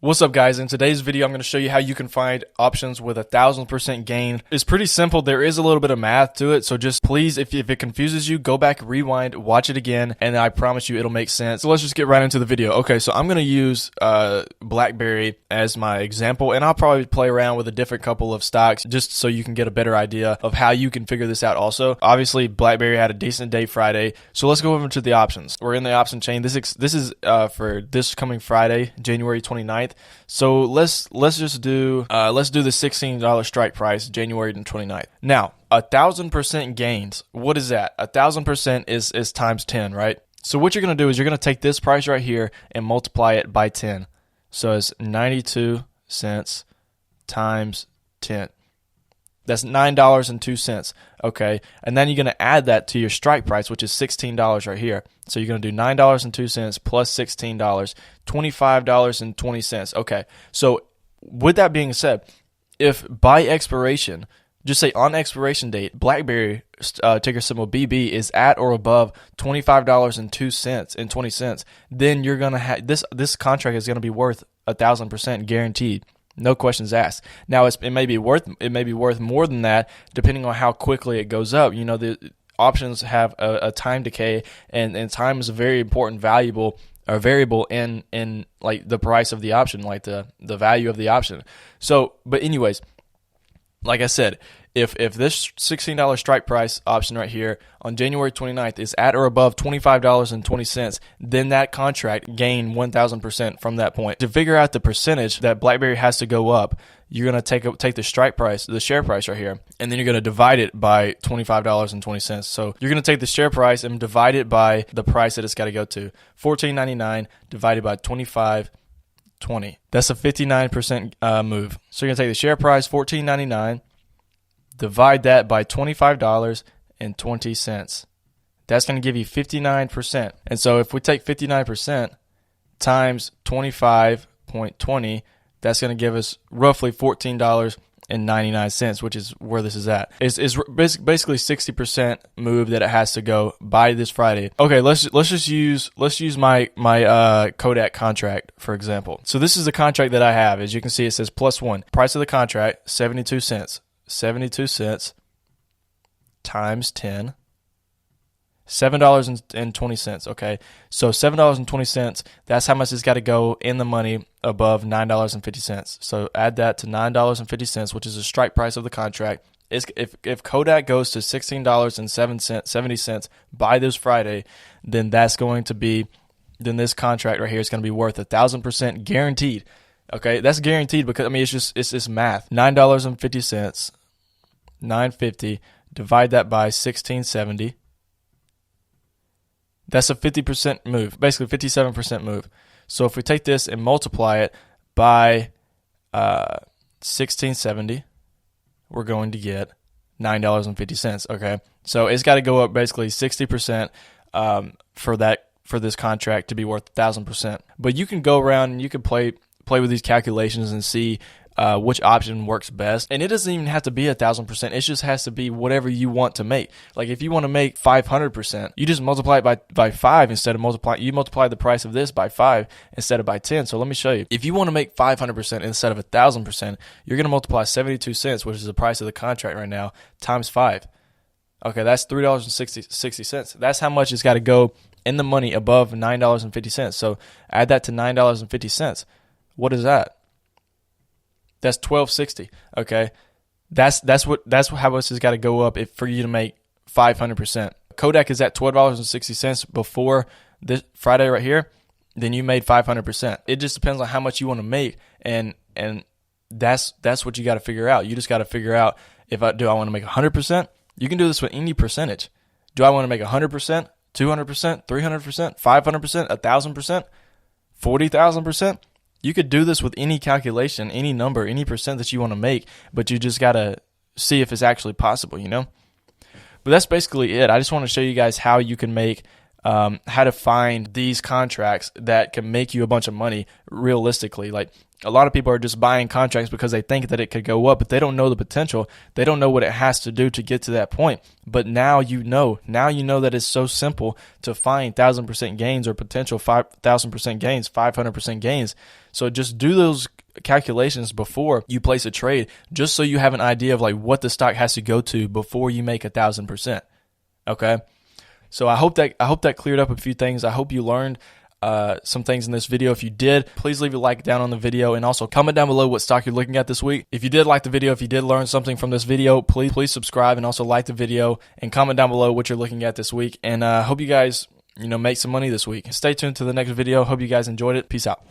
What's up, guys? In today's video, I'm going to show you how you can find options with 1,000% gain. It's pretty simple. There is a little bit of math to it, so just please, if it confuses you, go back, rewind, watch it again, and I promise you it'll make sense. So let's just get right into the video. Okay, so I'm going to use BlackBerry as my example, and I'll probably play around with a different couple of stocks just so you can get a better idea of how you can figure this out also. Obviously, BlackBerry had a decent day Friday, so let's go over to the options. We're in the option chain. This is for this coming Friday, January 29th. So let's just do the $16 strike price, January 29th. Now, 1,000% gains. What is that? 1,000% is times 10, right? So what you're gonna do is you're gonna take this price right here and multiply it by 10. So it's 92 cents times 10. That's $9.02, okay? And then you're going to add that to your strike price, which is $16 right here. So you're going to do $9.02 plus $16, $25.20. Okay, so with that being said, if by expiration, just say on expiration date, BlackBerry ticker symbol BB is at or above $25.02 then you're going to have this contract is going to be worth 1,000% guaranteed. No questions asked. Now it may be worth more than that depending on how quickly it goes up. You know, the options have a time decay, and time is a very important variable in like the price of the option, like the value of the option. So, but anyways, like I said, if this $16 strike price option right here on January 29th is at or above $25.20, then that contract gained 1,000% from that point. To figure out the percentage that BlackBerry has to go up, you're going to take the strike price, the share price right here, and then you're going to divide it by $25.20. So you're going to take the share price and divide it by the price that it's got to go to. $14.99 divided by 25.20. That's a 59% move. So you're going to take the share price, $14.99, divide that by $25.20. That's going to give you 59%. And so if we take 59% times 25.20, that's going to give us roughly $14.99, which is where this is at. It's basically 60% move that it has to go by this Friday. Okay, let's use my Kodak contract for example. So this is the contract that I have. As you can see, it says +1. Price of the contract 72 cents. 72 cents times 10, $7.20. Okay, so $7.20, that's how much it's got to go in the money above $9.50. So add that to $9.50, which is the strike price of the contract. If Kodak goes to $16.70 by this Friday, then this contract right here is going to be worth 1,000% guaranteed. Okay, that's guaranteed because, I mean, it's just math. $9.50, $9.50, divide that by $16.70. That's a 50% move, basically 57% move. So if we take this and multiply it by $16.70, we're going to get $9.50. Okay, so it's got to go up basically 60% for this contract to be worth 1,000%. But you can go around and you can play with these calculations and see which option works best. And it doesn't even have to be 1,000%. It just has to be whatever you want to make. Like if you want to make 500%, you just multiply it by 5 instead of you multiply the price of this by 5 instead of by 10. So let me show you. If you want to make 500% instead of 1,000%, you're going to multiply 72 cents, which is the price of the contract right now, times 5. Okay, that's $3.60. That's how much it's got to go in the money above $9.50. So add that to $9.50. What is that? That's $12.60. Okay, that's how much it's got to go up for you to make 500%. Kodak is at $12.60 before this Friday right here. Then you made 500%. It just depends on how much you want to make, and that's what you got to figure out. You just got to figure out do I want to make 100%? You can do this with any percentage. Do I want to make 100%, 200%, 300%, 500%, 1,000%, 40,000%? You could do this with any calculation, any number, any percent that you want to make, but you just got to see if it's actually possible, you know? But that's basically it. I just want to show you guys how you can make how to find these contracts that can make you a bunch of money realistically. Like, a lot of people are just buying contracts because they think that it could go up, but they don't know the potential. They don't know what it has to do to get to that point. But now you know. Now you know that it's so simple to find 1,000% gains or potential 5,000% gains, 500% gains. So just do those calculations before you place a trade, just so you have an idea of like what the stock has to go to before you make 1,000%. Okay. So I hope that cleared up a few things. I hope you learned some things in this video. If you did, please leave a like down on the video, and also comment down below what stock you're looking at this week. If you did like the video, if you did learn something from this video, please subscribe and also like the video and comment down below what you're looking at this week. And hope you guys make some money this week. Stay tuned to the next video. Hope you guys enjoyed it. Peace out.